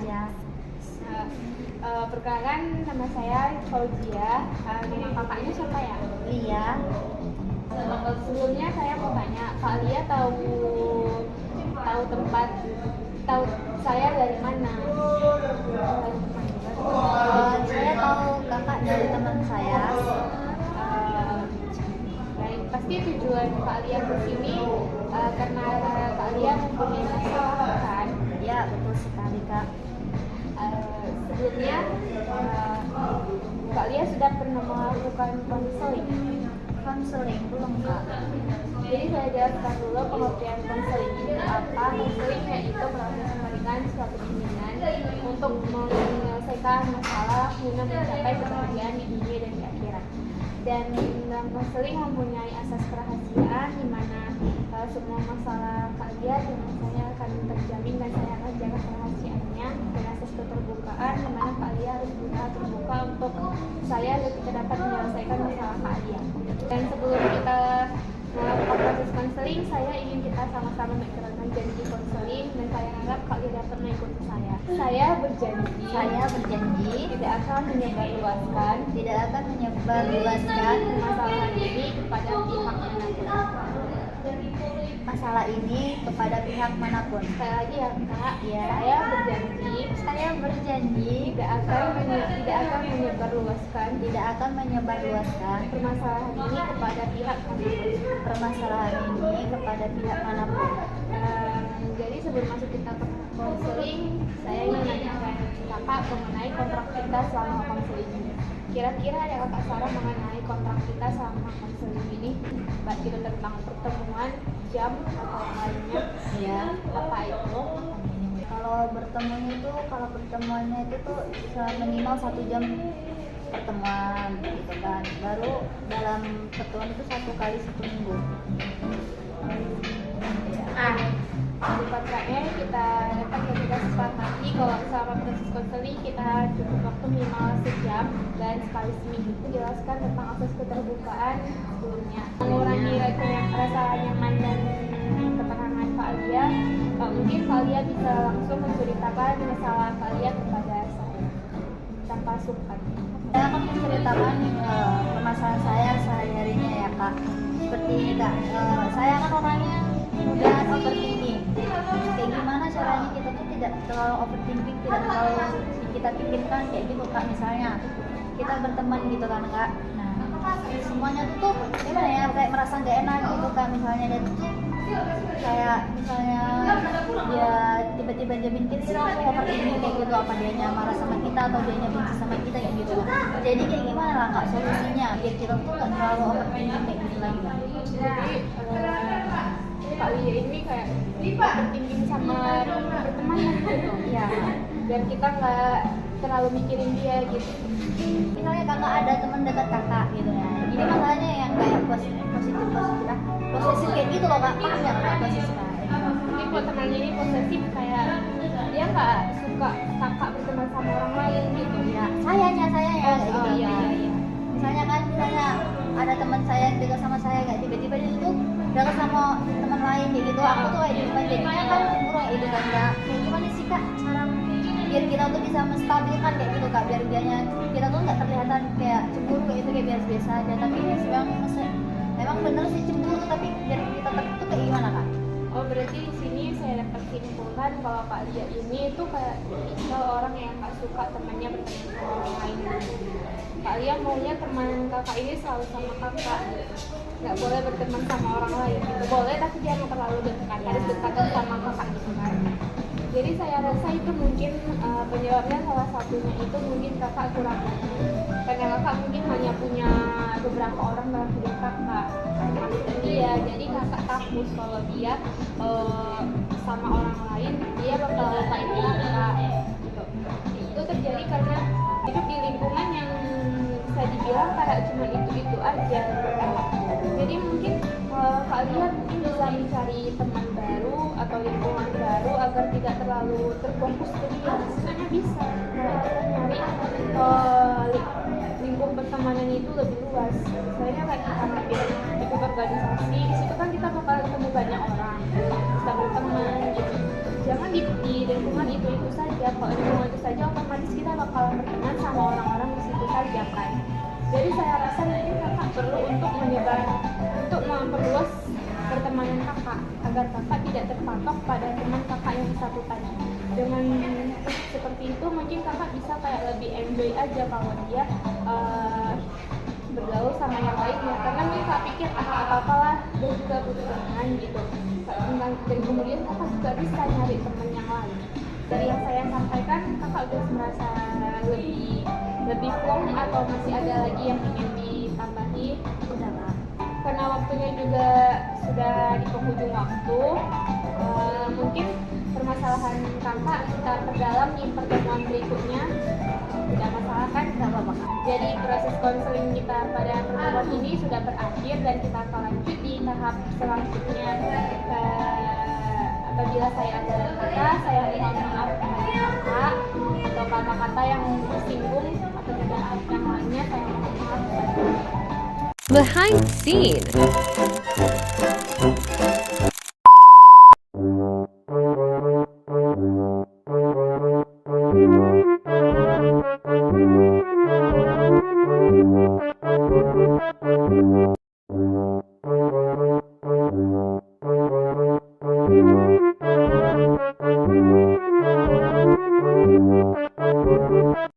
Ya. Perkenalkan, nama saya Fauzia. Nama kakaknya siapa ya? Lia. Sebelumnya saya mau tanya, Kak Lia tahu tempat saya dari mana? Saya tahu kakak dari teman saya. Baik, pasti tujuan Kak Lia ke sini karena Kak Lia mempunyai masalah kan? Ya, betul sekali kak. Sebelumnya Kak Lia sudah pernah melakukan konseling. Konseling belum kak? Jadi saya jelaskan dulu pengertian konseling itu apa. Konseling yaitu proses memberikan suatu bimbingan untuk menyelesaikan masalah guna mencapai kebahagiaan di dunia dan di akhirat. Dan dalam konseling mempunyai asas kerahasiaan di mana semua masalah kalian dengan saya akan terjamin dan saya akan jaga kerahasiaannya, dan asas keterbukaan di mana kalian harus berusaha terbuka untuk saya agar kita dapat menyelesaikan masalah kalian. Dan sebelum kita melakukan proses konseling, saya ingin kita sama-sama mengikrarkan janji konseling dan saya harap kalian dapat mengikuti saya. Saya berjanji tidak akan menyebarluaskan permasalahan ini kepada pihak manapun. Sekali lagi ya Kak, Ya. saya berjanji tidak akan menyebarluaskan permasalahan ini kepada pihak manapun. Jadi sebelum masuk kita ke konseling, saya ingin menanyakan Kakak mengenai kontrak kita selama konseling ini. Kira-kira ada Kakak saran mengenai kontrak kita selama konseling ini? Baik itu tentang pertemuan, jam atau lainnya. Ya. Apa itu? Kalau pertemuannya itu tuh minimal 1 jam pertemuan gitu kan. Baru dalam pertemuan itu 1 kali seminggu. Di kontraknya kita sepakati kalau selama proses konseling kita cukup waktu minimal sejam dan sekali seminggu. Itu jelaskan tentang asas keterbukaan sebelumnya, mengurangi rasa nyaman dan ketenangan kalian. Mungkin kalian bisa langsung menceritakan masalah kalian kepada saya tanpa sungkan. Saya akan menceritakan permasalahan saya sehari-harinya ya kak. Seperti ini kak, saya kan orangnya mudah overthinking. Kayak gimana caranya kita tuh tidak terlalu overthinking, tidak terlalu kita pikirkan kayak gitu kak. Misalnya kita berteman gitu kan kak, nah semuanya tuh gimana ya, kayak merasa nggak enak gitu kak. Misalnya dia tuh kayak misalnya dia tiba-tiba jamin kita langsung overthinking kayak gitu, apa dianya marah sama kita atau dianya benci sama kita kayak gitu. Jadi kayak gimana lah kak solusinya biar kita tuh nggak terlalu overthinking kayak gitu lagi kak. Jadi Kak Lia ini kayak overthinking sama pertemanan gitu. Iya. Biar kita nggak terlalu mikirin dia gitu. Misalnya kakak ada teman dekat kakak gitu ya, ini masalahnya yang kayak posesif kayak gitu loh kak, paham ya kak posesif kak? Mungkin buat temannya ini posesif, kayak dia nggak suka kakak berteman sama orang lain gitu. Ya sayanya kayak gitu. Iya. Misalnya ada teman saya yang dekat sama saya kayak tiba-tiba dia tuh dekat sama teman lain kayak gitu, aku tuh kayak di jadinya kan cemburu kayak gitu kan kak. Kayak gimana sih kak cara biar kita tuh bisa menstabilkan kayak gitu kak, biar kita tuh nggak terlihatan kayak cemburu kayak gitu, kayak biasa aja, tapi memang bener sih cemburu, tapi biar kita tuh kayak gimana kak? Oh, berarti di sini saya dapat simpulkan kalau Kak Lia ini tuh kayak orang yang nggak suka temannya berteman sama orang lain. Kak Lia maunya teman kakak ini selalu sama kakak, nggak boleh berteman sama orang lain. Gitu. Boleh tapi jangan terlalu dekat, harus dekatan sama kakak gitu kan. Jadi saya rasa itu mungkin penyebabnya salah satunya itu mungkin kakak kurang hati. Karena kakak mungkin hanya punya beberapa orang dalam hidup kakak. Iya, jadi kakak takut kalau dia sama orang lain dia bakal lupain kakak gitu. Itu terjadi karena hidup di lingkungan yang bisa dibilang kayak cuma itu aja. Jadi mungkin kalian mungkin bisa mencari teman baru atau lingkungan baru agar tidak terlalu terfokus ke dia. Sebenarnya bisa kita nyari lingkup pertemanan itu lebih luas. Misalnya kayak kita ambil ikut organisasi, di situ kan kita bakal ketemu banyak orang, bisa berteman gitu. Jangan di lingkungan itu saja. Kalau semua itu saja otomatis kita bakal berteman sama orang-orang di situ saja kan. Jadi saya rasa mungkin kakak perlu untuk memperluas pertemanan kakak agar kakak tidak terpatok pada teman kakak yang satu tadi. Dengan seperti itu mungkin kakak bisa kayak lebih enjoy aja kalau dia bergaul sama yang lainnya, karena kita pikir apa-apalah dia juga butuh teman gitu. Dan kemudian kakak juga bisa nyari teman yang lain. Dari yang saya sampaikan, kakak udah merasa lebih plong atau masih ada lagi yang ingin ditambahi? Udah Kak. Karena waktunya juga sudah di penghujung waktu, mungkin permasalahan kakak kita perdalam di pertemuan berikutnya. Tidak masalah kan? Nggak apa-apa Kak. Jadi proses konseling kita pada pertemuan ini sudah berakhir dan kita akan lanjut di tahap selanjutnya. Apabila saya ada kata, saya mohon maaf kepada kakak atau kata-kata yang tersinggung atau tidak yang lainnya, saya mohon maaf kepada kakak. Behind scene.